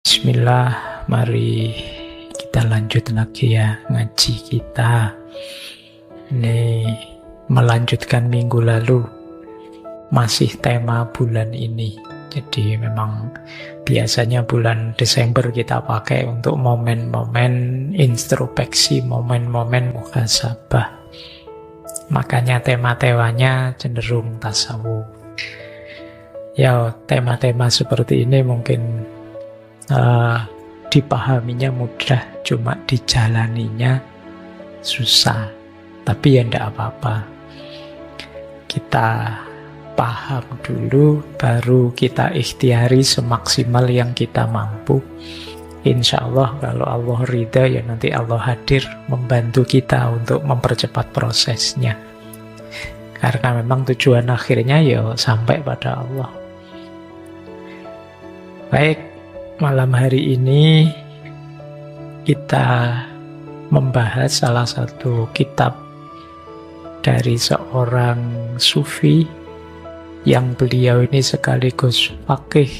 Bismillah, mari kita lanjut lagi ya ngaji kita. Ini melanjutkan minggu lalu, masih tema bulan ini. Jadi memang biasanya bulan Desember kita pakai untuk momen-momen introspeksi, momen-momen muhasabah. Makanya tema-temanya cenderung tasawuf. Ya, tema-tema seperti ini mungkin dipahaminya mudah, cuma dijalaninya susah. Tapi ya enggak apa-apa, kita paham dulu, baru kita ikhtiari semaksimal yang kita mampu. Insya Allah kalau Allah ridha, ya nanti Allah hadir membantu kita untuk mempercepat prosesnya. Karena memang tujuan akhirnya ya sampai pada Allah. Baik, malam hari ini kita membahas salah satu kitab dari seorang sufi yang beliau ini sekaligus faqih,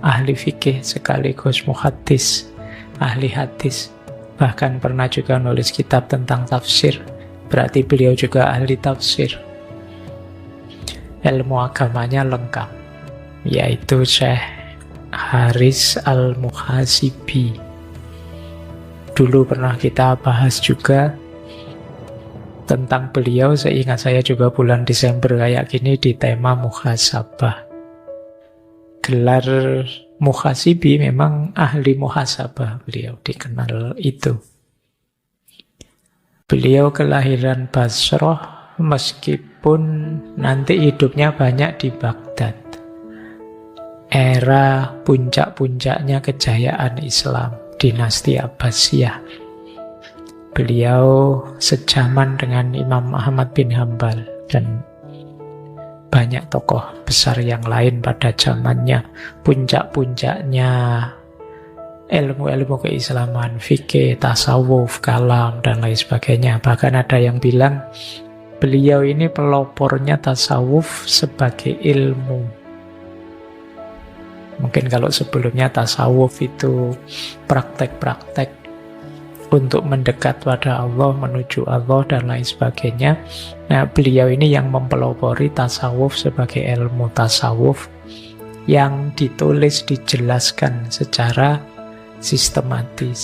ahli fikih, sekaligus muhaddis, ahli hadis. Bahkan pernah juga nulis kitab tentang tafsir. Berarti beliau juga ahli tafsir. Ilmu agamanya lengkap, yaitu Syekh Haris Al-Muhasibi. Dulu pernah kita bahas juga tentang beliau, seingat saya juga bulan Desember kayak gini di tema muhasabah. Gelar Muhasibi memang ahli muhasabah, beliau dikenal itu. Beliau kelahiran Basrah, meskipun nanti hidupnya banyak di Baghdad. Era puncak-puncaknya kejayaan Islam, dinasti Abbasiyah. Beliau sejaman dengan Imam Ahmad bin Hanbal dan banyak tokoh besar yang lain pada zamannya. Puncak-puncaknya ilmu-ilmu keislaman, fikih, tasawuf, kalam, dan lain sebagainya. Bahkan ada yang bilang beliau ini pelopornya tasawuf sebagai ilmu. Mungkin kalau sebelumnya tasawuf itu praktek-praktek untuk mendekat pada Allah, menuju Allah, dan lain sebagainya. Nah, beliau ini yang mempelopori tasawuf sebagai ilmu tasawuf yang ditulis, dijelaskan secara sistematis,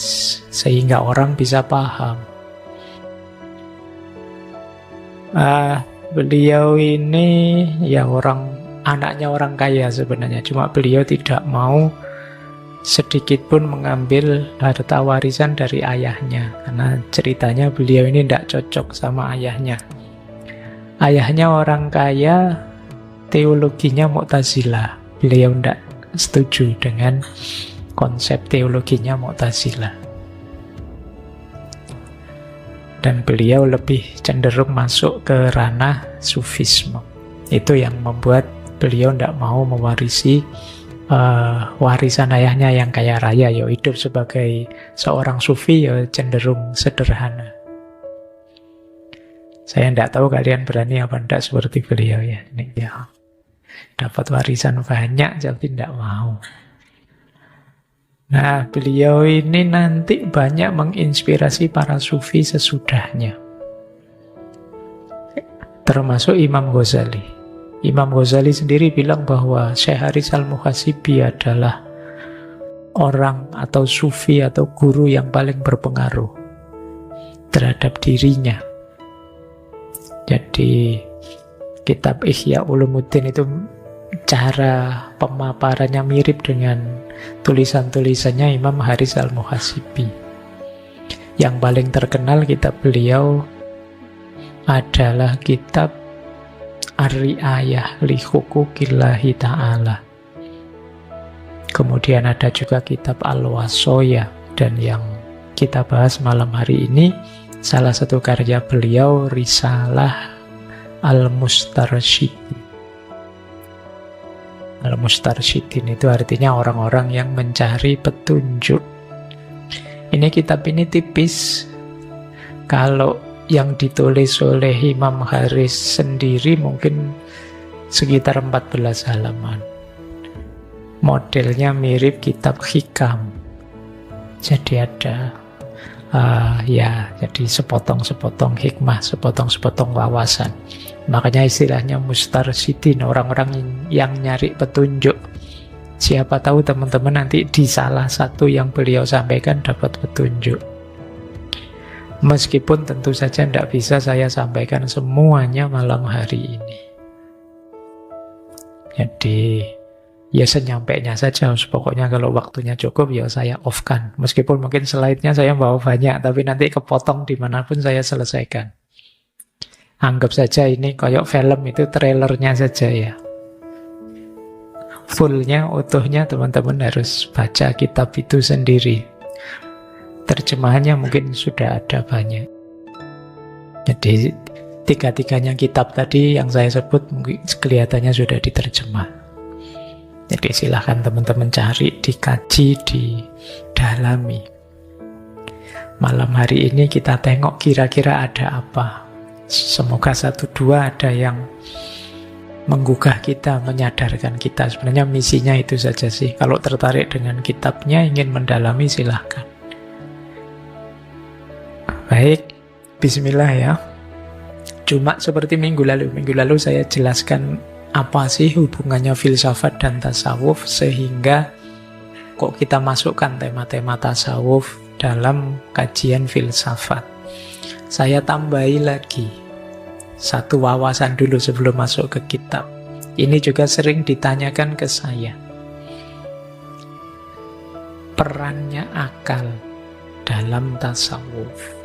sehingga orang bisa paham. Beliau ini ya anaknya orang kaya sebenarnya, cuma beliau tidak mau sedikit pun mengambil harta warisan dari ayahnya, karena ceritanya beliau ini tidak cocok sama ayahnya. Ayahnya orang kaya, teologinya Mu'tazilah. Beliau tidak setuju dengan konsep teologinya Mu'tazilah, dan beliau lebih cenderung masuk ke ranah sufisme. Itu yang membuat beliau tidak mau mewarisi warisan ayahnya yang kaya raya. Ya, hidup sebagai seorang sufi ya cenderung sederhana. Saya tidak tahu kalian berani apa tidak seperti beliau ya. Ini ya, dapat warisan banyak tapi tidak mau. Nah, beliau ini nanti banyak menginspirasi para sufi sesudahnya, termasuk Imam Ghazali. Imam Ghazali sendiri bilang bahwa Syekh Haris Al-Muhasibi adalah orang atau sufi atau guru yang paling berpengaruh terhadap dirinya. Jadi kitab Ihya Ulumuddin itu cara pemaparannya mirip dengan tulisan-tulisannya Imam Haris Al-Muhasibi. Yang paling terkenal kitab beliau adalah kitab Ar-Ri'ayah li Huquqillahi Ta'ala. Kemudian ada juga kitab Al-Wasoya, dan yang kita bahas malam hari ini salah satu karya beliau, Risalah Al-Mustarsyidin. Al-Mustarsyidin itu artinya orang-orang yang mencari petunjuk. Ini kitab ini tipis. Kalau yang ditulis oleh Imam Haris sendiri mungkin sekitar 14 halaman. Modelnya mirip kitab hikam. Jadi ada jadi sepotong-sepotong hikmah, sepotong-sepotong wawasan. Makanya istilahnya mustarsyidin, orang-orang yang nyari petunjuk. Siapa tahu teman-teman nanti di salah satu yang beliau sampaikan dapat petunjuk. Meskipun tentu saja tidak bisa saya sampaikan semuanya malam hari ini. Jadi ya senyampainya saja. Pokoknya kalau waktunya cukup ya saya off-kan. Meskipun mungkin slide-nya saya bawa banyak, tapi nanti kepotong dimanapun saya selesaikan. Anggap saja ini kayak film, itu trailernya saja ya. Fullnya, utuhnya teman-teman harus baca kitab itu sendiri. Terjemahannya mungkin sudah ada banyak. Jadi tiga-tiganya kitab tadi yang saya sebut mungkin kelihatannya sudah diterjemah. Jadi silahkan teman-teman cari, dikaji, didalami. Malam hari ini kita tengok kira-kira ada apa. Semoga 1-2 ada yang menggugah kita, menyadarkan kita. Sebenarnya misinya itu saja sih. Kalau tertarik dengan kitabnya, ingin mendalami, silahkan. Baik, bismillah ya. Cuma seperti minggu lalu saya jelaskan apa sih hubungannya filsafat dan tasawuf, sehingga kok kita masukkan tema-tema tasawuf dalam kajian filsafat. Saya tambahi lagi satu wawasan dulu sebelum masuk ke kitab. Ini juga sering ditanyakan ke saya. Perannya akal dalam tasawuf.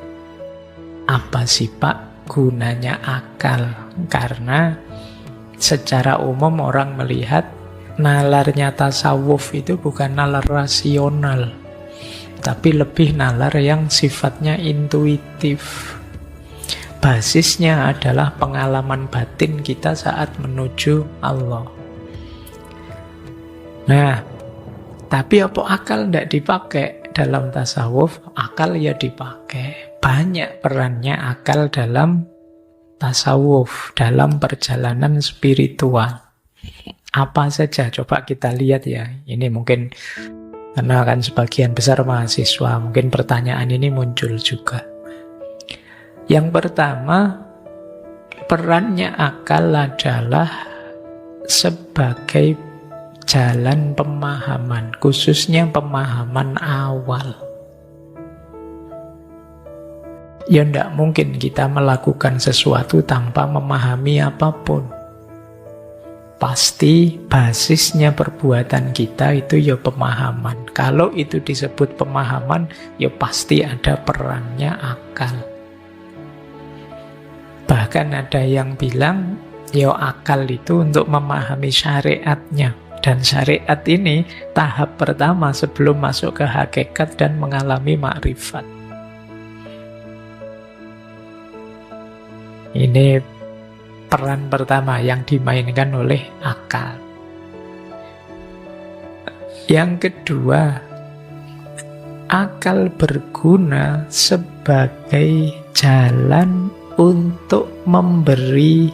Apa sih Pak gunanya akal? Karena secara umum orang melihat nalarnya tasawuf itu bukan nalar rasional, tapi lebih nalar yang sifatnya intuitif. Basisnya adalah pengalaman batin kita saat menuju Allah. Nah, tapi apa akal tidak dipakai dalam tasawuf? Akal ya dipakai. Banyak perannya akal dalam tasawuf, dalam perjalanan spiritual. Apa saja? Coba kita lihat ya. Ini mungkin karena kan sebagian besar mahasiswa, mungkin pertanyaan ini muncul juga. Yang pertama, perannya akal adalah sebagai jalan pemahaman, khususnya pemahaman awal. Ya tidak mungkin kita melakukan sesuatu tanpa memahami apapun. Pasti basisnya perbuatan kita itu ya pemahaman. Kalau itu disebut pemahaman, ya pasti ada perannya akal. Bahkan ada yang bilang, ya akal itu untuk memahami syariatnya. Dan syariat ini tahap pertama sebelum masuk ke hakikat dan mengalami makrifat. Ini peran pertama yang dimainkan oleh akal. Yang kedua, akal berguna sebagai jalan untuk memberi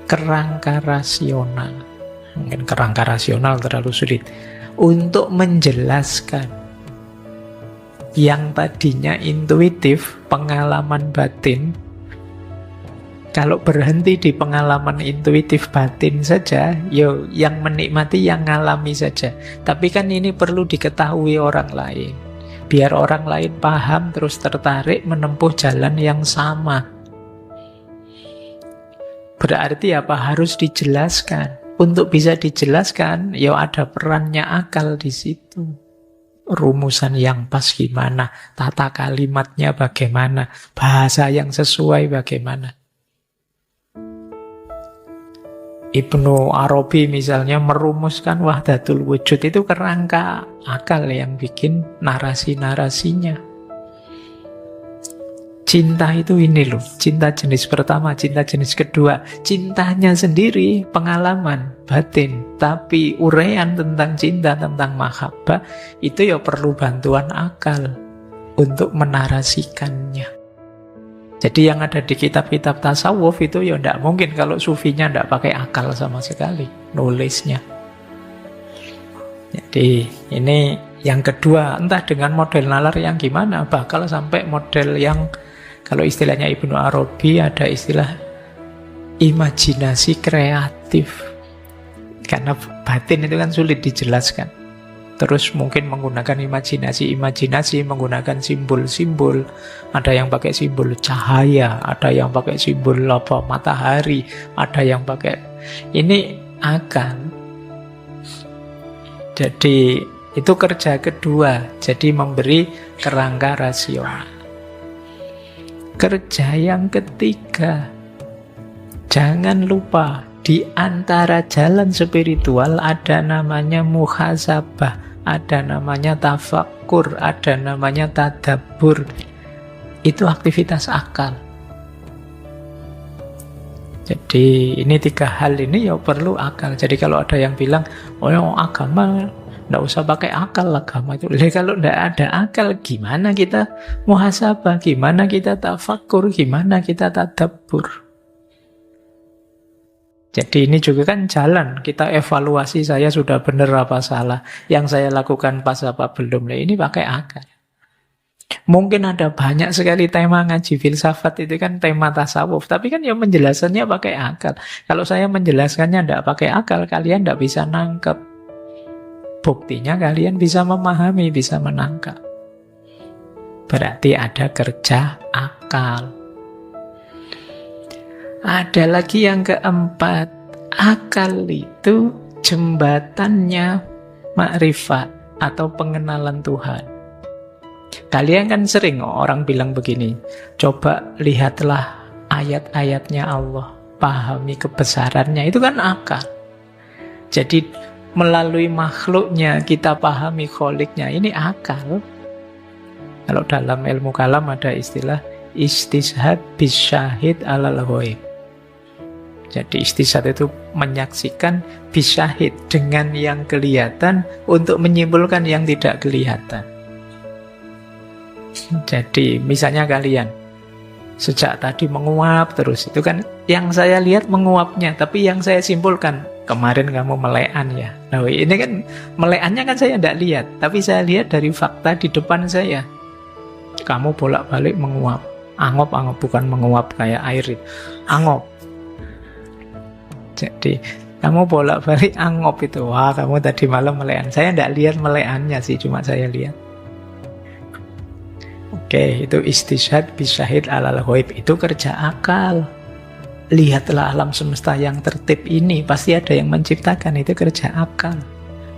kerangka rasional. Mungkin kerangka rasional terlalu sulit. Untuk menjelaskan yang tadinya intuitif, pengalaman batin. Kalau berhenti di pengalaman intuitif batin saja, yo yang menikmati yang ngalami saja. Tapi kan ini perlu diketahui orang lain. Biar orang lain paham terus tertarik menempuh jalan yang sama. Berarti apa? Harus dijelaskan. Untuk bisa dijelaskan, ya ada perannya akal di situ. Rumusan yang pas gimana, tata kalimatnya bagaimana, bahasa yang sesuai bagaimana. Ibnu Arabi misalnya merumuskan wahdatul wujud, itu kerangka akal yang bikin narasi-narasinya. Cinta itu ini loh, cinta jenis pertama, cinta jenis kedua. Cintanya sendiri pengalaman batin, tapi uraian tentang cinta, tentang mahabbah, itu ya perlu bantuan akal untuk menarasikannya. Jadi yang ada di kitab-kitab tasawuf itu ya tidak mungkin kalau sufinya tidak pakai akal sama sekali nulisnya. Jadi ini yang kedua, entah dengan model nalar yang gimana, bakal sampai model yang kalau istilahnya Ibnu Arabi ada istilah imajinasi kreatif. Karena batin itu kan sulit dijelaskan. Terus mungkin menggunakan imajinasi, menggunakan simbol-simbol. Ada yang pakai simbol cahaya, ada yang pakai simbol matahari, ada yang pakai ini akal. Jadi itu kerja kedua, jadi memberi kerangka rasional. Kerja yang ketiga, jangan lupa di antara jalan spiritual ada namanya muhasabah, ada namanya tafakkur, ada namanya tadabbur. Itu aktivitas akal. Jadi ini tiga hal ini ya perlu akal. Jadi kalau ada yang bilang, oh agama nggak usah pakai akal agama itu. Jadi kalau nggak ada akal, gimana kita muhasabah, gimana kita tafakkur, gimana kita tadabbur? Jadi ini juga kan jalan, kita evaluasi saya sudah benar apa salah, yang saya lakukan pas apa belum. Nah, ini pakai akal. Mungkin ada banyak sekali tema ngaji filsafat itu kan tema tasawuf, tapi kan ya menjelaskannya pakai akal. Kalau saya menjelaskannya tidak pakai akal, kalian tidak bisa nangkep. Buktinya kalian bisa memahami, bisa menangkap. Berarti ada kerja akal. Ada lagi yang keempat, akal itu jembatannya makrifat atau pengenalan Tuhan. Kalian kan sering orang bilang begini, coba lihatlah ayat-ayatnya Allah, pahami kebesarannya, itu kan akal. Jadi melalui makhluknya kita pahami kholiknya, ini akal. Kalau dalam ilmu kalam ada istilah istishhad bisyahid alal ghaib. Jadi istishhad itu menyaksikan bisyahid dengan yang kelihatan untuk menyimpulkan yang tidak kelihatan. Jadi misalnya kalian sejak tadi menguap terus, itu kan yang saya lihat menguapnya, tapi yang saya simpulkan kemarin kamu melekan ya. Nah ini kan melekannya kan saya tidak lihat, tapi saya lihat dari fakta di depan saya. Kamu bolak-balik menguap, angop bukan menguap kayak air, angop. Jadi kamu bolak-balik angop itu, wah kamu tadi malam melekan. Saya tidak lihat melekannya sih, cuma saya lihat. Oke, itu istishhad bisyahid alal ghaib, itu kerja akal. Lihatlah alam semesta yang tertib ini, pasti ada yang menciptakan, itu kerja akal.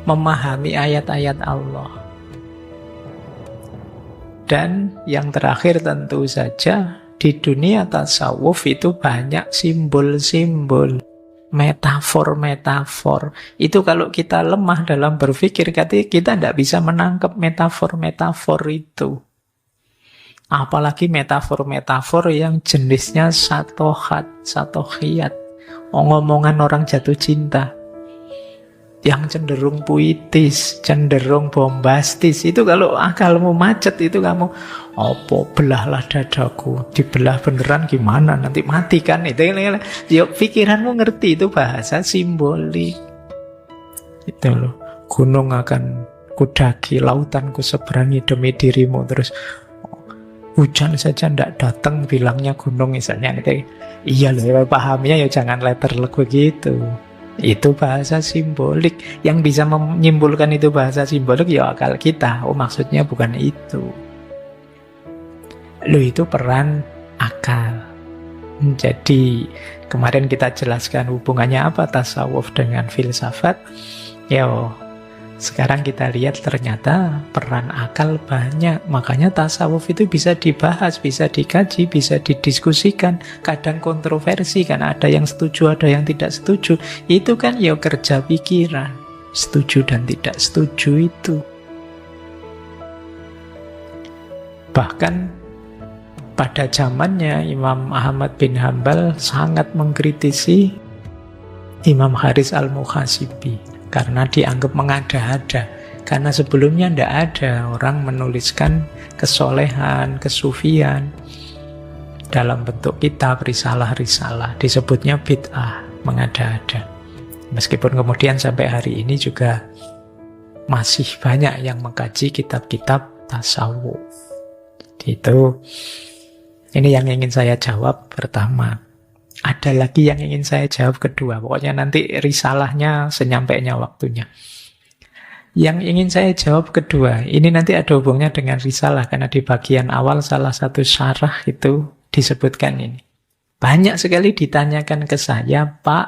Memahami ayat-ayat Allah. Dan yang terakhir tentu saja, di dunia tasawuf itu banyak simbol-simbol, metafor-metafor. Itu kalau kita lemah dalam berpikir, kita tidak bisa menangkap metafor-metafor itu. Apalagi metafor-metafor yang jenisnya satohiyat, ngomongan orang jatuh cinta, yang cenderung puitis, cenderung bombastis. Itu kalau akalmu macet, itu kamu belahlah dadaku, dibelah beneran gimana, nanti mati kan. Itu yuk, pikiranmu ngerti, itu bahasa simbolik. Itu loh, gunung akan kudaki, lautan kuseberangi demi dirimu. Terus hujan saja ndak datang, bilangnya gunung misalnya. Iya loh, pahamnya ya jangan letterlek begitu. Itu bahasa simbolik. Yang bisa menyimpulkan itu bahasa simbolik ya akal kita. Oh maksudnya bukan itu. Loh, itu peran akal. Jadi kemarin kita jelaskan hubungannya apa tasawuf dengan filsafat. Sekarang kita lihat ternyata peran akal banyak. Makanya tasawuf itu bisa dibahas, bisa dikaji, bisa didiskusikan. Kadang kontroversi kan, ada yang setuju, ada yang tidak setuju. Itu kan ya kerja pikiran, setuju dan tidak setuju itu. Bahkan pada zamannya Imam Ahmad bin Hanbal sangat mengkritisi Imam Haris al-Muhasibi karena dianggap mengada-ada. Karena sebelumnya tidak ada orang menuliskan kesolehan, kesufian dalam bentuk kitab, risalah-risalah. Disebutnya bid'ah, mengada-ada. Meskipun kemudian sampai hari ini juga masih banyak yang mengkaji kitab-kitab tasawuf. Itu ini yang ingin saya jawab pertama. Ada lagi yang ingin saya jawab kedua. Pokoknya nanti risalahnya senyampainya waktunya. Yang ingin saya jawab kedua, ini nanti ada hubungnya dengan risalah, karena di bagian awal salah satu syarah itu disebutkan ini. Banyak sekali ditanyakan ke saya, Pak,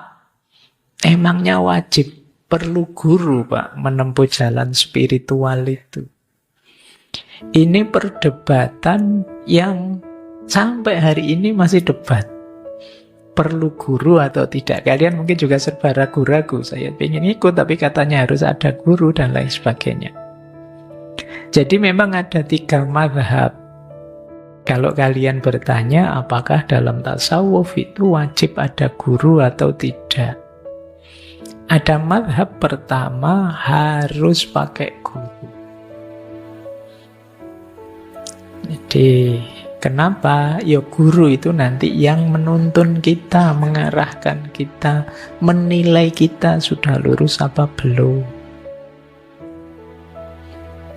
emangnya wajib perlu guru, Pak, menempuh jalan spiritual itu? Ini perdebatan yang sampai hari ini masih debat. Perlu guru atau tidak. Kalian mungkin juga serba ragu-ragu. Saya ingin ikut, tapi katanya harus ada guru dan lain sebagainya. Jadi memang ada 3 mazhab. Kalau kalian bertanya apakah dalam tasawuf itu wajib ada guru atau tidak. Ada mazhab pertama harus pakai guru. Jadi kenapa? Ya guru itu nanti yang menuntun kita, mengarahkan kita, menilai kita sudah lurus apa belum.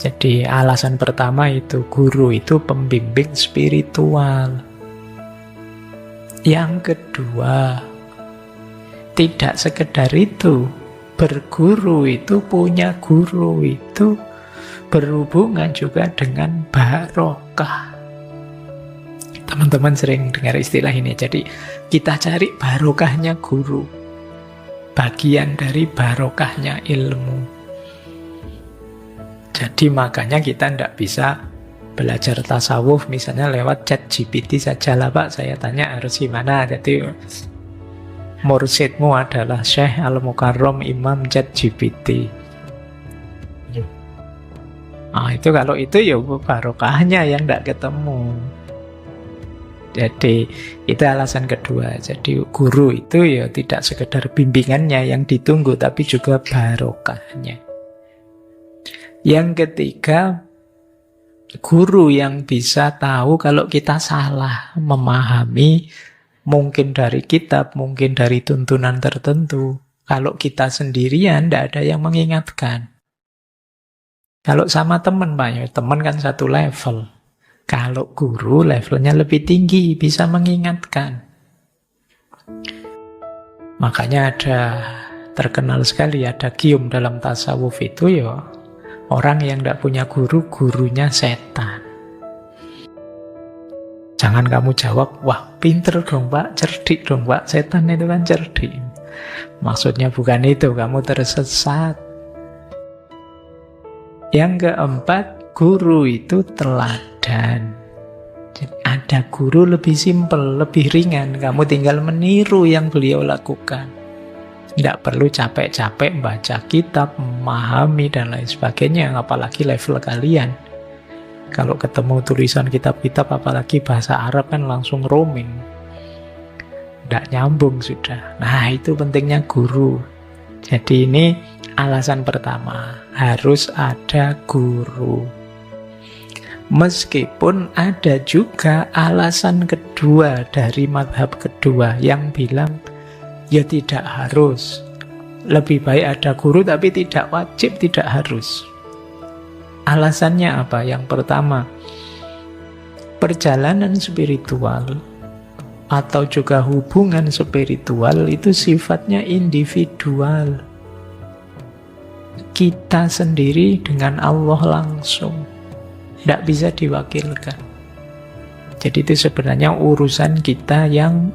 Jadi alasan pertama itu guru itu pembimbing spiritual. Yang kedua, tidak sekedar itu. Berguru itu, punya guru itu berhubungan juga dengan barokah. Teman-teman sering dengar istilah ini. Jadi kita cari barokahnya guru. Bagian dari barokahnya ilmu. Jadi makanya kita tidak bisa belajar tasawuf misalnya lewat ChatGPT saja lah, Pak. Saya tanya harus gimana. Jadi mursyidmu adalah Syekh Al-Mukarram Imam ChatGPT. Itu kalau itu ya barokahnya yang tidak ketemu. Jadi itu alasan kedua. Jadi guru itu ya tidak sekedar bimbingannya yang ditunggu, tapi juga barokahnya. Yang ketiga, guru yang bisa tahu kalau kita salah memahami, mungkin dari kitab, mungkin dari tuntunan tertentu. Kalau kita sendirian, tidak ada yang mengingatkan. Kalau sama teman, Pak, ya, teman kan satu level. Kalau guru levelnya lebih tinggi, bisa mengingatkan. Makanya terkenal sekali ada gium dalam tasawuf itu ya, orang yang tidak punya guru, gurunya setan. Jangan kamu jawab, wah pinter dong Pak, cerdik dong Pak, setan itu kan cerdik. Maksudnya bukan itu, kamu tersesat. Yang keempat, guru itu teladan. Jadi ada guru lebih simpel, lebih ringan. Kamu tinggal meniru yang beliau lakukan. Tidak perlu capek-capek baca kitab, memahami, dan lain sebagainya. Apalagi level kalian. Kalau ketemu tulisan kitab-kitab, apalagi bahasa Arab kan langsung roaming. Tidak nyambung sudah. Nah, itu pentingnya guru. Jadi ini alasan pertama, harus ada guru. Meskipun ada juga alasan kedua dari mazhab kedua yang bilang, ya tidak harus. Lebih baik ada guru tapi tidak wajib, tidak harus. Alasannya apa? Yang pertama, perjalanan spiritual atau juga hubungan spiritual itu sifatnya individual. Kita sendiri dengan Allah langsung, tidak bisa diwakilkan. Jadi itu sebenarnya urusan kita yang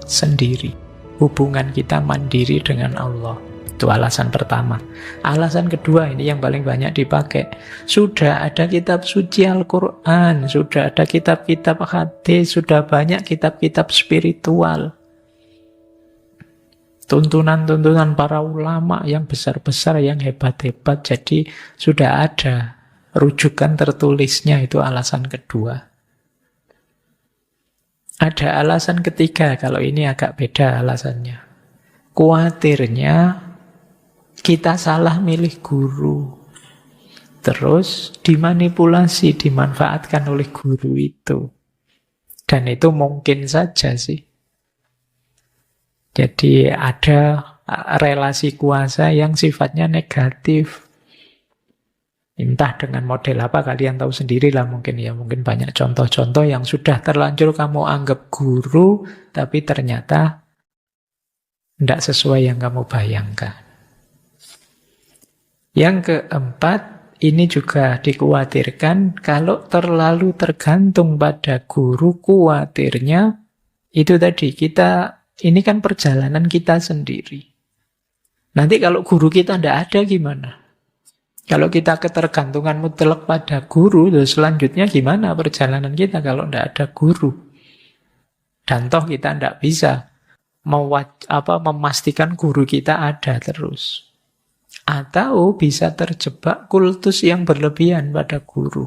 sendiri. Hubungan kita mandiri dengan Allah. Itu alasan pertama. Alasan kedua, ini yang paling banyak dipakai. Sudah ada kitab suci Al-Quran, sudah ada kitab-kitab hadis, sudah banyak kitab-kitab spiritual. Tuntunan-tuntunan para ulama yang besar-besar, yang hebat-hebat. Jadi sudah ada rujukan tertulisnya, itu alasan kedua. Ada alasan ketiga, kalau ini agak beda alasannya. Kuatirnya kita salah milih guru, terus dimanipulasi, dimanfaatkan oleh guru itu. Dan itu mungkin saja sih. Jadi ada relasi kuasa yang sifatnya negatif. Entah dengan model apa, kalian tahu sendirilah mungkin ya. Mungkin banyak contoh-contoh yang sudah terlanjur kamu anggap guru, tapi ternyata tidak sesuai yang kamu bayangkan. Yang keempat, ini juga dikhawatirkan kalau terlalu tergantung pada guru, khawatirnya itu tadi, ini kan perjalanan kita sendiri. Nanti kalau guru kita tidak ada gimana? Kalau kita ketergantungan mutlak pada guru, terus selanjutnya gimana perjalanan kita kalau tidak ada guru? Dan toh kita tidak bisa memastikan guru kita ada terus. Atau bisa terjebak kultus yang berlebihan pada guru.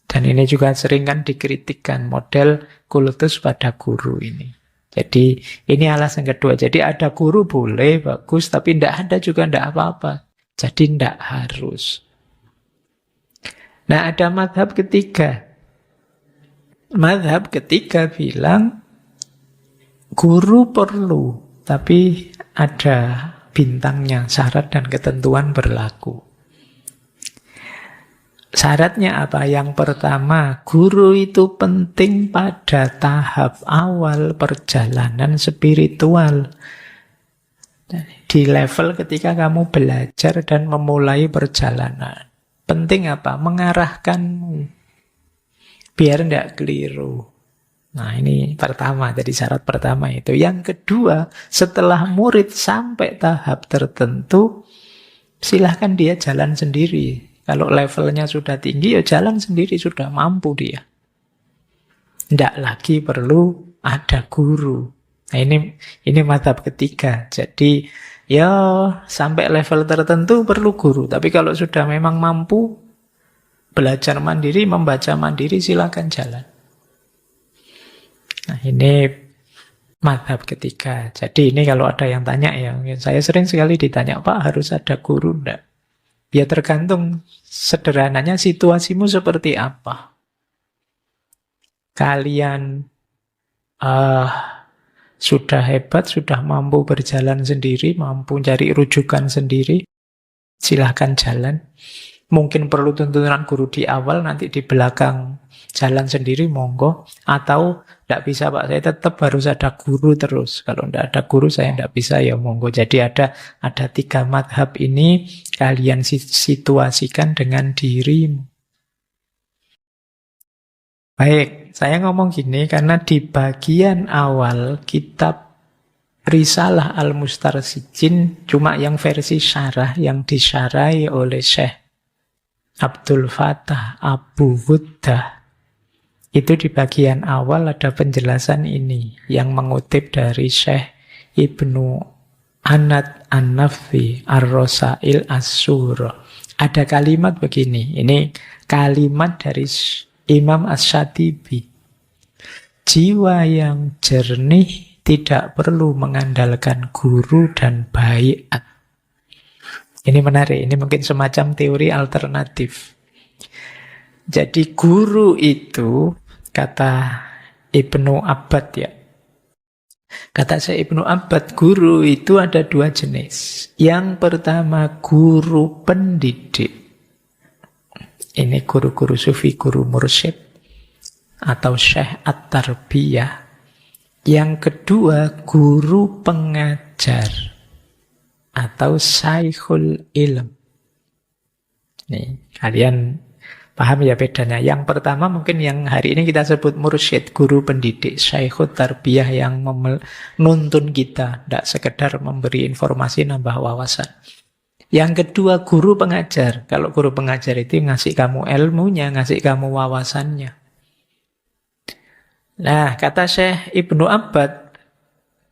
Dan ini juga sering kan dikritikkan model kultus pada guru ini. Jadi ini alasan kedua. Jadi ada guru boleh, bagus, tapi tidak ada juga tidak apa-apa. Jadi tidak harus. Nah, ada mazhab ketiga. Mazhab ketiga bilang guru perlu, tapi ada bintangnya, syarat dan ketentuan berlaku. Syaratnya apa? Yang pertama, guru itu penting pada tahap awal perjalanan spiritual. Di level ketika kamu belajar dan memulai perjalanan. Penting apa? Mengarahkanmu. Biar tidak keliru. Nah, ini pertama, jadi syarat pertama itu. Yang kedua, setelah murid sampai tahap tertentu, silahkan dia jalan sendiri. Kalau levelnya sudah tinggi, ya jalan sendiri, sudah mampu dia. Tidak lagi perlu ada guru. Nah, ini mazhab ketiga. Jadi, ya sampai level tertentu perlu guru. Tapi kalau sudah memang mampu belajar mandiri, membaca mandiri, silakan jalan. Nah, ini mazhab ketiga. Jadi ini kalau ada yang tanya ya, saya sering sekali ditanya, Pak harus ada guru enggak? Ya tergantung sederhananya situasimu seperti apa. Kalian sudah hebat, sudah mampu berjalan sendiri, mampu cari rujukan sendiri, silahkan jalan. Mungkin perlu tuntunan guru di awal, nanti di belakang jalan sendiri, monggo. Atau tidak bisa Pak, saya tetap harus ada guru terus. Kalau tidak ada guru saya tidak bisa, ya monggo. Jadi ada 3 madhab ini, kalian situasikan dengan dirimu. Baik, saya ngomong gini karena di bagian awal kitab Risalah Al-Mustarsijin cuma yang versi syarah, yang disyarahi oleh Syekh Abdul Fattah Abu Wuddah. Itu di bagian awal ada penjelasan ini yang mengutip dari Syekh Ibnu Anad An-Nafi Ar-Rosail As-Sura. Ada kalimat begini, ini kalimat dari Imam Asy-Syatibi. Jiwa yang jernih tidak perlu mengandalkan guru dan baiat. Ini menarik, ini mungkin semacam teori alternatif. Jadi guru itu, kata Ibnu Abbad ya, kata saya Ibnu Abbad, guru itu ada 2 jenis. Yang pertama guru pendidik. Ini guru-guru sufi, guru mursyid, atau syekh at-tarbiyah. Yang kedua guru pengajar, atau saikhul ilm. Nih, kalian paham ya bedanya. Yang pertama mungkin yang hari ini kita sebut mursyid, guru pendidik, saikhut tarbiyah yang menuntun kita, tidak sekedar memberi informasi, nambah wawasan. Yang kedua guru pengajar. Kalau guru pengajar itu ngasih kamu ilmunya, ngasih kamu wawasannya. Nah, kata Syekh Ibnu Abbad,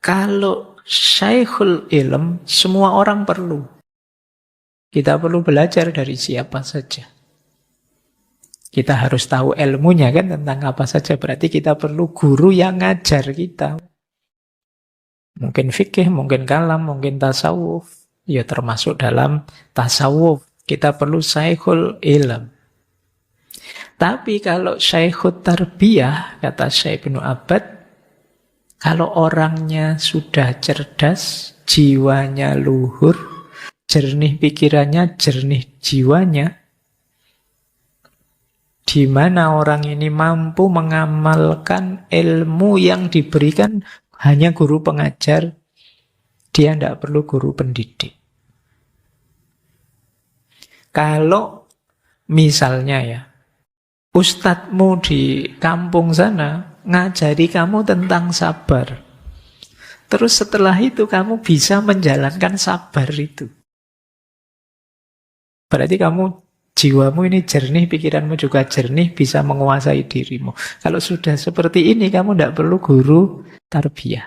kalau Syekhul ilm, semua orang perlu. Kita perlu belajar dari siapa saja. Kita harus tahu ilmunya kan tentang apa saja. Berarti kita perlu guru yang ngajar kita. Mungkin fikih, mungkin kalam, mungkin tasawuf. Ya termasuk dalam tasawuf. Kita perlu syekhul ilm. Tapi kalau syekhut tarbiyah, kata Syekh Ibnu Abbad, kalau orangnya sudah cerdas, jiwanya luhur, jernih pikirannya, jernih jiwanya, di mana orang ini mampu mengamalkan ilmu yang diberikan hanya guru pengajar, dia tidak perlu guru pendidik. Kalau misalnya ya, ustadzmu di kampung sana ngajari kamu tentang sabar, terus setelah itu kamu bisa menjalankan sabar itu, berarti kamu, jiwamu ini jernih, pikiranmu juga jernih, bisa menguasai dirimu. Kalau sudah seperti ini, kamu tidak perlu guru tarbiyah.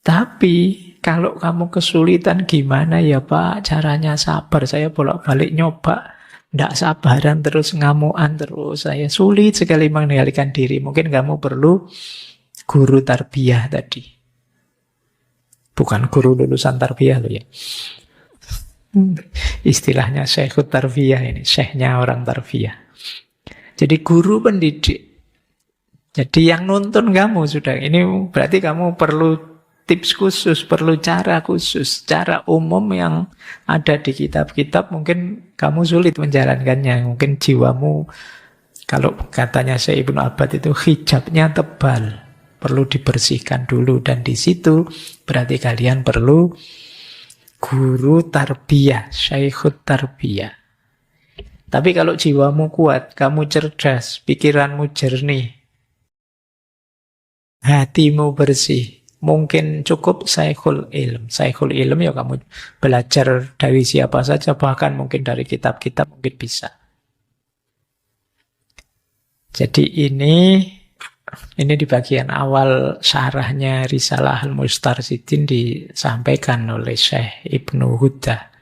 Tapi kalau kamu kesulitan, gimana ya Pak caranya sabar? Saya bolak-balik nyoba, tidak sabaran terus, ngamuan terus. Saya sulit sekali mengendalikan diri. Mungkin kamu perlu guru tarbiyah tadi. Bukan guru lulusan tarbiyah loh ya. Istilahnya syekhut tarbiyah ini, syekhnya orang tarbiyah. Jadi guru pendidik. Jadi yang nuntun kamu sudah, ini berarti kamu perlu tips khusus, perlu cara khusus, cara umum yang ada di kitab-kitab, mungkin kamu sulit menjalankannya. Mungkin jiwamu, kalau katanya Syekh Ibnu Abbad itu hijabnya tebal, perlu dibersihkan dulu, dan di situ berarti kalian perlu guru tarbiyah, syekhut tarbiyah. Tapi kalau jiwamu kuat, kamu cerdas, pikiranmu jernih, hatimu bersih, mungkin cukup syekhul ilm. Syekhul ilm ya kamu belajar dari siapa saja, bahkan mungkin dari kitab-kitab mungkin bisa. Jadi ini di bagian awal syarahnya Risalah Al-Mustarsyidin disampaikan oleh Syekh Ibnu Huda,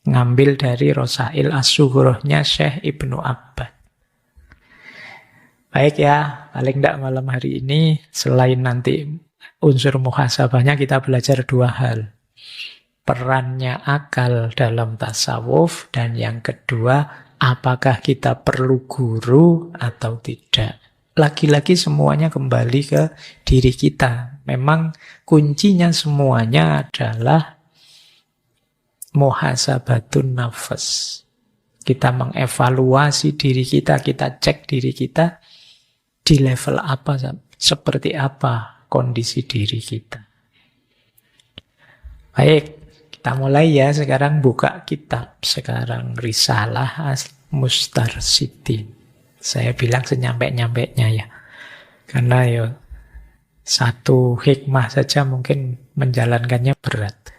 ngambil dari Rosail As-Sughrahnya Syekh Ibnu Abbad. Baik ya, paling tidak malam hari ini selain nanti unsur muhasabahnya, kita belajar dua hal. Perannya akal dalam tasawuf, dan yang kedua, apakah kita perlu guru atau tidak. Lagi-lagi semuanya kembali ke diri kita. Memang kuncinya semuanya adalah muhasabatun nafas. Kita mengevaluasi diri kita, kita cek diri kita di level apa, seperti apa kondisi diri kita. Baik, kita mulai ya. Sekarang buka kitab. Sekarang Risalah Al-Mustarsyidin. Saya bilang senyampe-nyampenya ya. Karena ya satu hikmah saja mungkin menjalankannya berat.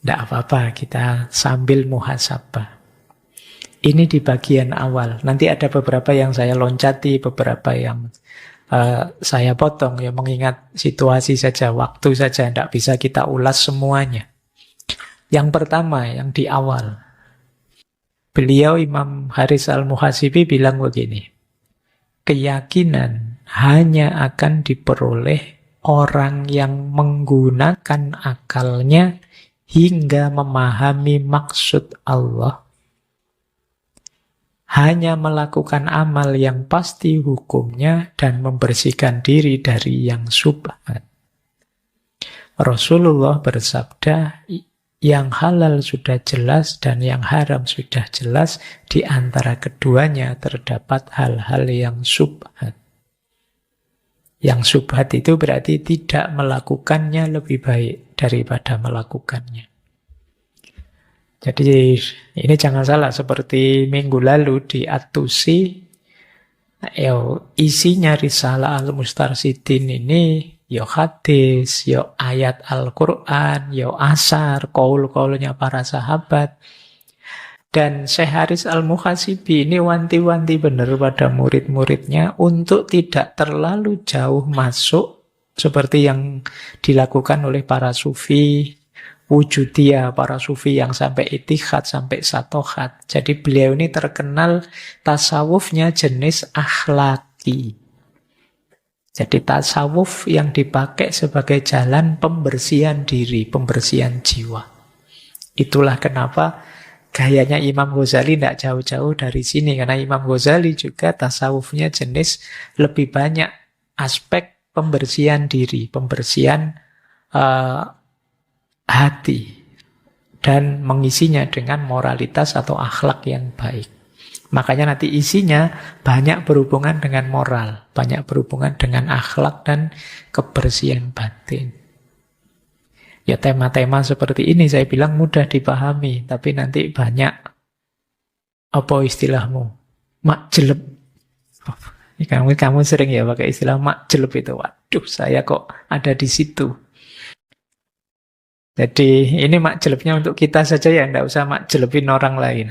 Tidak apa-apa, kita sambil muhasabah. Ini di bagian awal. Nanti ada beberapa yang saya loncati, beberapa yang saya potong. Ya mengingat situasi saja, waktu saja. Tidak bisa kita ulas semuanya. Yang pertama, yang di awal. Beliau Imam Haris Al-Muhasibi bilang begini, keyakinan hanya akan diperoleh orang yang menggunakan akalnya hingga memahami maksud Allah, hanya melakukan amal yang pasti hukumnya dan membersihkan diri dari yang syubhat. Rasulullah bersabda, yang halal sudah jelas dan yang haram sudah jelas, di antara keduanya terdapat hal-hal yang syubhat. Yang syubhat itu berarti tidak melakukannya lebih baik daripada melakukannya. Jadi ini jangan salah, seperti minggu lalu di At-Tusi, isinya Risalah Al-Mustarsyidin ini yo hadis, yo ayat Al-Quran, yo asar, qaul-qaulnya para sahabat. Dan Syekh Haris Al-Muhasibi ini wanti-wanti benar pada murid-muridnya untuk tidak terlalu jauh masuk seperti yang dilakukan oleh para sufi wujudiyah, para sufi yang sampai itihad, sampai satohat. Jadi beliau ini terkenal tasawufnya jenis akhlaki. Jadi tasawuf yang dipakai sebagai jalan pembersihan diri, pembersihan jiwa. Itulah kenapa gayanya Imam Ghazali tidak jauh-jauh dari sini. Karena Imam Ghazali juga tasawufnya jenis lebih banyak aspek pembersihan diri, pembersihan hati dan mengisinya dengan moralitas atau akhlak yang baik. Makanya nanti isinya banyak berhubungan dengan moral, banyak berhubungan dengan akhlak dan kebersihan batin. Ya tema-tema seperti ini saya bilang mudah dipahami, tapi nanti banyak, apa istilahmu, makjeleb. Kamu sering ya pakai istilah makjeleb itu. Waduh, saya kok ada di situ. Jadi ini makjelebnya untuk kita saja ya, tidak usah makjelebin orang lain.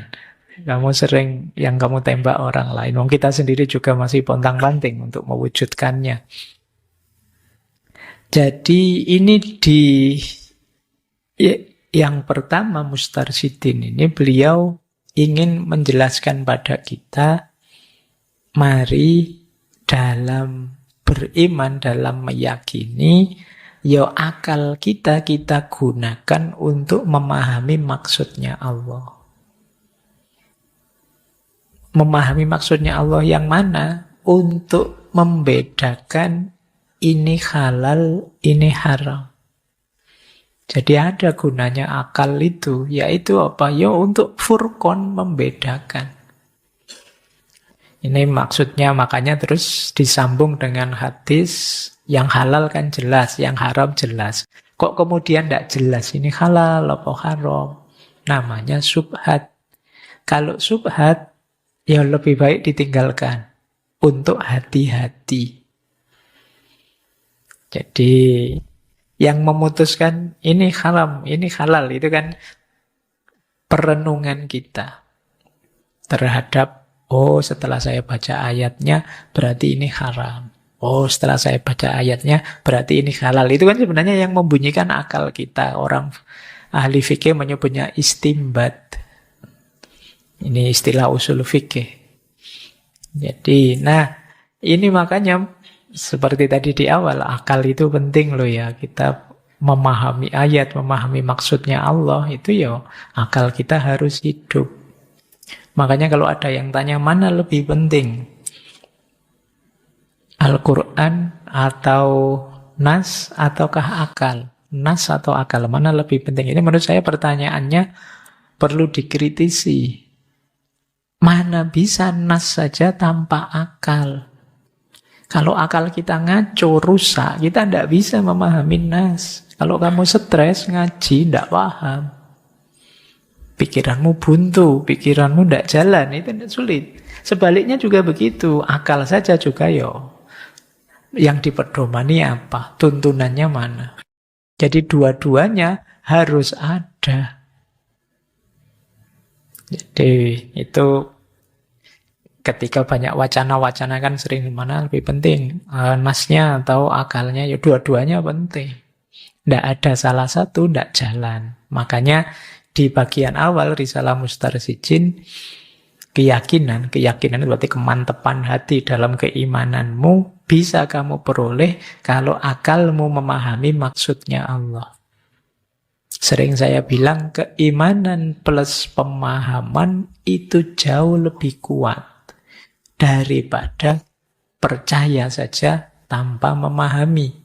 Kamu sering yang kamu tembak orang lain. Wong kita sendiri juga masih pontang-panting untuk mewujudkannya. Jadi ini yang pertama Mustarsyidin ini beliau ingin menjelaskan pada kita, mari dalam beriman, dalam meyakini, ya akal kita gunakan untuk memahami maksudnya Allah. Memahami maksudnya Allah yang mana? Untuk membedakan ini halal, ini haram. Jadi ada gunanya akal itu, yaitu apa? Ya untuk furqan, membedakan. Ini maksudnya, makanya terus disambung dengan hadis, yang halal kan jelas, yang haram jelas. Kok kemudian tidak jelas ini halal apa haram? Namanya syubhat. Kalau syubhat, ya lebih baik ditinggalkan untuk hati-hati. Jadi yang memutuskan ini haram, ini halal, itu kan perenungan kita terhadap, oh setelah saya baca ayatnya berarti ini haram. Oh setelah saya baca ayatnya berarti ini halal. Itu kan sebenarnya yang membunyikan akal kita. Orang ahli fikih menyebutnya istimbat. Ini istilah usul fikih. Jadi, ini makanya seperti tadi di awal, akal itu penting loh ya. Kita memahami ayat, memahami maksudnya Allah, itu ya akal kita harus hidup. Makanya kalau ada yang tanya mana lebih penting, Al-Quran atau Nas ataukah akal? Nas atau akal, mana lebih penting? Ini menurut saya pertanyaannya perlu dikritisi. Mana bisa nas saja tanpa akal? Kalau akal kita ngaco, rusak, kita tidak bisa memahami nas. Kalau kamu stres, ngaji, tidak paham. Pikiranmu buntu, pikiranmu tidak jalan, itu tidak sulit. Sebaliknya juga begitu, akal saja juga yang dipedomani apa? Tuntunannya mana? Jadi dua-duanya harus ada. Jadi itu ketika banyak wacana-wacana kan sering mana lebih penting, nasnya atau akalnya, ya dua-duanya penting. Tidak ada salah satu, tidak jalan. Makanya di bagian awal Risalah Mustarsyidin, keyakinan itu berarti kemantapan hati dalam keimananmu bisa kamu peroleh kalau akalmu memahami maksudnya Allah. Sering saya bilang keimanan plus pemahaman itu jauh lebih kuat daripada percaya saja tanpa memahami.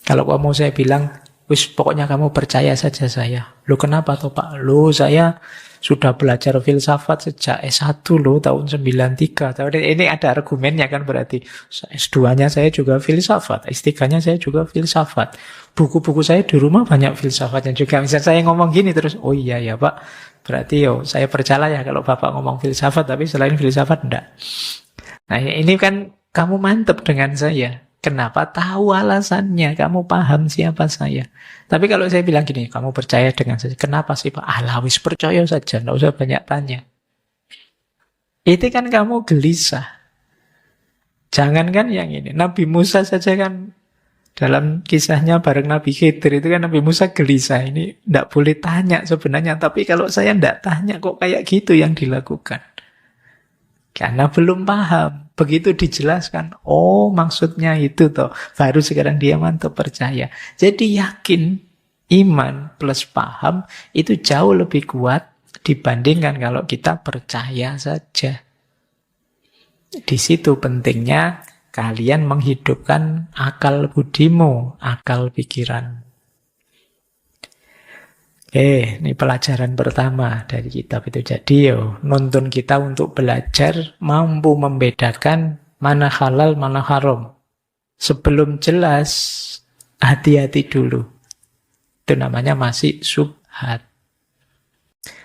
Kalau kamu saya bilang, wis pokoknya kamu percaya saja saya. Loh kenapa toh Pak? Loh saya sudah belajar filsafat sejak S1 loh tahun 93. Ini ada argumennya kan berarti. S2-nya saya juga filsafat, S3-nya saya juga filsafat. Buku-buku saya di rumah banyak filsafatnya juga. Misalnya saya ngomong gini terus, oh iya ya Pak, berarti saya percaya ya kalau Bapak ngomong filsafat, tapi selain filsafat enggak. Nah ini kan kamu mantep dengan saya. Kenapa? Tahu alasannya, kamu paham siapa saya. Tapi kalau saya bilang gini, kamu percaya dengan saya, kenapa sih Pak? Wis percaya saja, enggak usah banyak tanya. Itu kan kamu gelisah. Jangankan yang ini, Nabi Musa saja kan dalam kisahnya bareng Nabi Khidir itu kan Nabi Musa gelisah. Ini tidak boleh tanya sebenarnya. Tapi kalau saya tidak tanya kok kayak gitu yang dilakukan. Karena belum paham. Begitu dijelaskan, oh maksudnya itu toh. Baru sekarang dia mantap percaya. Jadi yakin, iman plus paham itu jauh lebih kuat dibandingkan kalau kita percaya saja. Di situ pentingnya kalian menghidupkan akal budimu, akal pikiran. Ini pelajaran pertama dari kitab itu. Jadi nuntun kita untuk belajar mampu membedakan mana halal, mana haram. Sebelum jelas, hati-hati dulu. Itu namanya masih syubhat.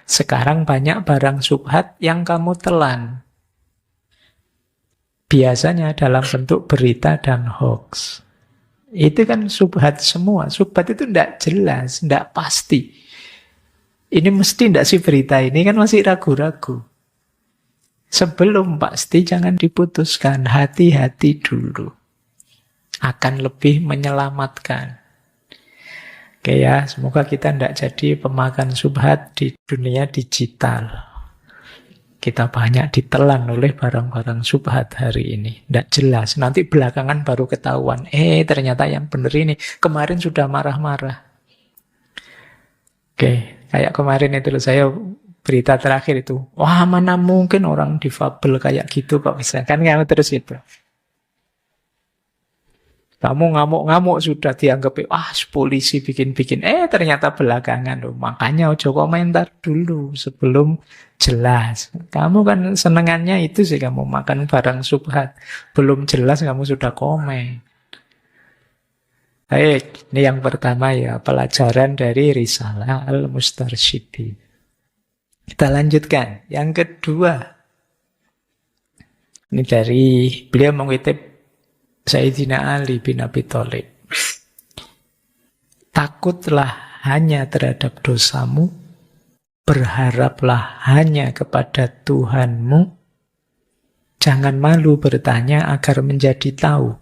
Sekarang banyak barang syubhat yang kamu telan. Biasanya dalam bentuk berita dan hoax. Itu kan syubhat semua. Syubhat itu tidak jelas, tidak pasti. Ini mesti tidak sih berita ini, kan masih ragu-ragu. Sebelum pasti jangan diputuskan, hati-hati dulu. Akan lebih menyelamatkan. Oke ya, semoga kita tidak jadi pemakan syubhat di dunia digital. Kita banyak ditelan oleh barang-barang syubhat hari ini. Tidak jelas, nanti belakangan baru ketahuan. Ternyata yang benar ini, kemarin sudah marah-marah. Oke, kayak kemarin itu saya berita terakhir itu. Wah, mana mungkin orang difabel kayak gitu kok bisa. Kan kamu terus itu. Kamu ngamuk-ngamuk sudah dianggap, polisi bikin-bikin. Ternyata belakangan loh. Makanya ojo komentar dulu sebelum jelas. Kamu kan senengannya itu sih, kamu makan barang syubhat. Belum jelas kamu sudah komen. Baik, ini yang pertama ya, pelajaran dari Risalah Al-Mustarsyidin. Kita lanjutkan. Yang kedua, ini dari beliau mengutip Sayyidina Ali bin Abi Thalib. Takutlah hanya terhadap dosamu, berharaplah hanya kepada Tuhanmu, jangan malu bertanya agar menjadi tahu.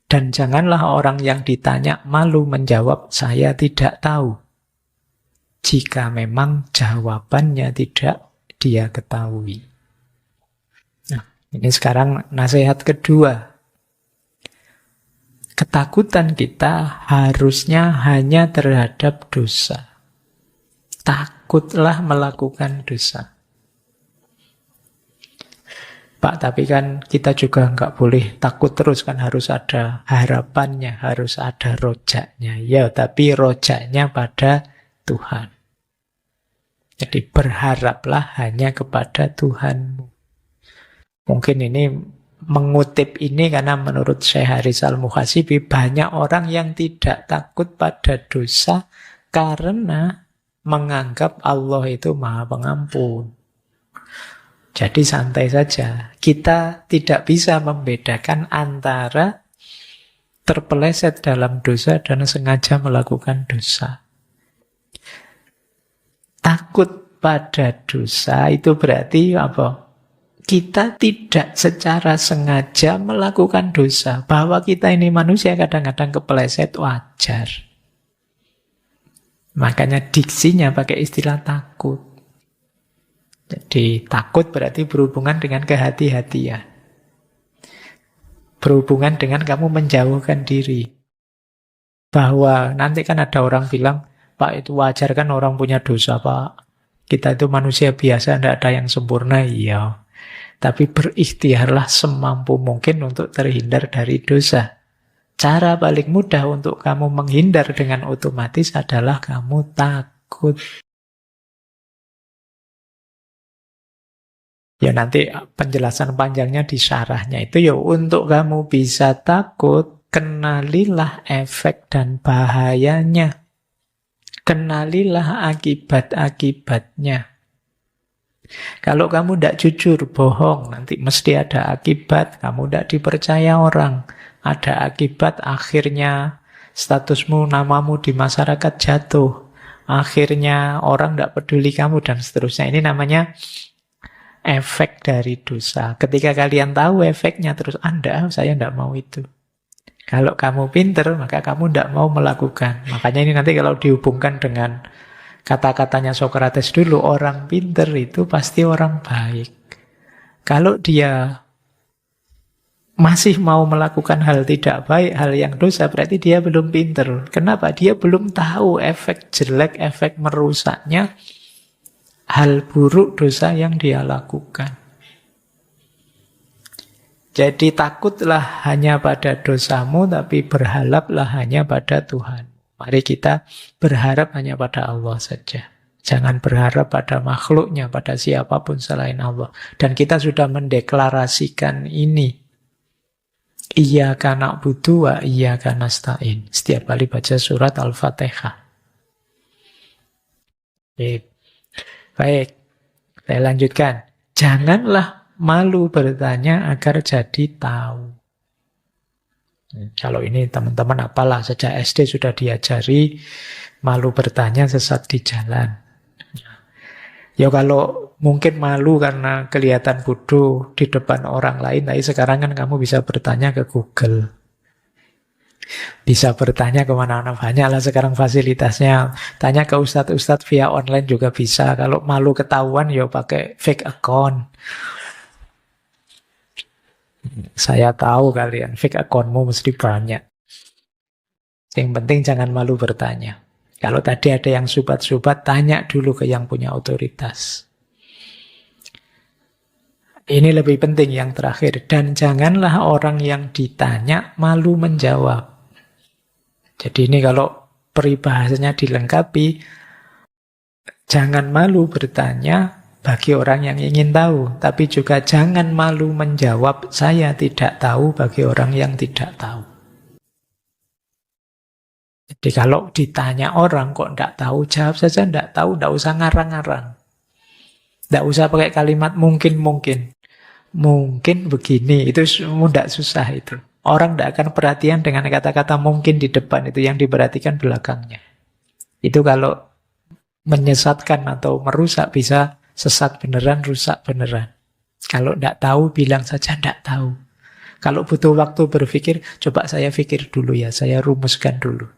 Dan janganlah orang yang ditanya malu menjawab, saya tidak tahu. Jika memang jawabannya tidak dia ketahui. Nah, ini sekarang nasihat kedua. Ketakutan kita harusnya hanya terhadap dosa. Takutlah melakukan dosa. Pak, tapi kan kita juga nggak boleh takut terus, kan harus ada harapannya, harus ada rojaknya. Ya, tapi rojaknya pada Tuhan. Jadi berharaplah hanya kepada Tuhanmu. Mungkin ini mengutip ini karena menurut Syekh Haris Al-Muhasibi banyak orang yang tidak takut pada dosa karena menganggap Allah itu Maha Pengampun. Jadi santai saja. Kita tidak bisa membedakan antara terpeleset dalam dosa dan sengaja melakukan dosa. Takut pada dosa itu berarti apa? Kita tidak secara sengaja melakukan dosa. Bahwa kita ini manusia kadang-kadang kepeleset, wajar. Makanya diksinya pakai istilah takut. Jadi takut berarti berhubungan dengan kehati-hatian. Berhubungan dengan kamu menjauhkan diri. Bahwa nanti kan ada orang bilang, Pak, itu wajar kan orang punya dosa, Pak. Kita itu manusia biasa, tidak ada yang sempurna. Iya. Tapi berikhtiarlah semampu mungkin untuk terhindar dari dosa. Cara paling mudah untuk kamu menghindar dengan otomatis adalah kamu takut. Ya nanti penjelasan panjangnya di syarahnya itu ya untuk kamu bisa takut, kenalilah efek dan bahayanya. Kenalilah akibat-akibatnya. Kalau kamu tidak jujur, bohong, nanti mesti ada akibat, kamu tidak dipercaya orang. Ada akibat akhirnya statusmu, namamu di masyarakat jatuh. Akhirnya orang tidak peduli kamu dan seterusnya. Ini namanya efek dari dosa. Ketika kalian tahu efeknya terus, saya tidak mau itu. Kalau kamu pinter, maka kamu tidak mau melakukan. Makanya ini nanti kalau dihubungkan dengan kata-katanya Sokrates dulu, orang pinter itu pasti orang baik. Kalau dia masih mau melakukan hal tidak baik, hal yang dosa, berarti dia belum pinter. Kenapa? Dia belum tahu efek jelek, efek merusaknya hal buruk dosa yang dia lakukan. Jadi takutlah hanya pada dosamu, tapi berharaplah hanya pada Tuhan. Mari kita berharap hanya pada Allah saja. Jangan berharap pada makhluknya, pada siapapun selain Allah. Dan kita sudah mendeklarasikan ini. Iyyaka na'budu wa iyyaka nasta'in. Setiap kali baca surat Al-Fatihah. Baik, saya lanjutkan. Janganlah malu bertanya agar jadi tahu. Kalau ini teman-teman apalah, sejak SD sudah diajari malu bertanya sesat di jalan. Ya kalau mungkin malu karena kelihatan bodoh di depan orang lain, tapi sekarang kan kamu bisa bertanya ke Google. Bisa bertanya kemana-mana, banyak lah sekarang fasilitasnya. Tanya ke ustadz-ustadz via online juga bisa. Kalau malu ketahuan ya pakai fake account. Saya tahu kalian, fake accountmu mesti banyak. Yang penting jangan malu bertanya. Kalau tadi ada yang subat-subat, tanya dulu ke yang punya otoritas. Ini lebih penting yang terakhir. Dan janganlah orang yang ditanya malu menjawab. Jadi ini kalau peribahasanya dilengkapi, jangan malu bertanya bagi orang yang ingin tahu, tapi juga jangan malu menjawab saya tidak tahu bagi orang yang tidak tahu. Jadi kalau ditanya orang kok tidak tahu, jawab saja tidak tahu, tidak usah ngarang-ngarang. Tidak usah pakai kalimat mungkin-mungkin. Mungkin begini, itu tidak susah itu. Orang tidak akan perhatian dengan kata-kata mungkin di depan, itu yang diperhatikan belakangnya. Itu kalau menyesatkan atau merusak bisa sesat beneran, rusak beneran. Kalau tidak tahu, bilang saja tidak tahu. Kalau butuh waktu berpikir, coba saya pikir dulu ya, saya rumuskan dulu.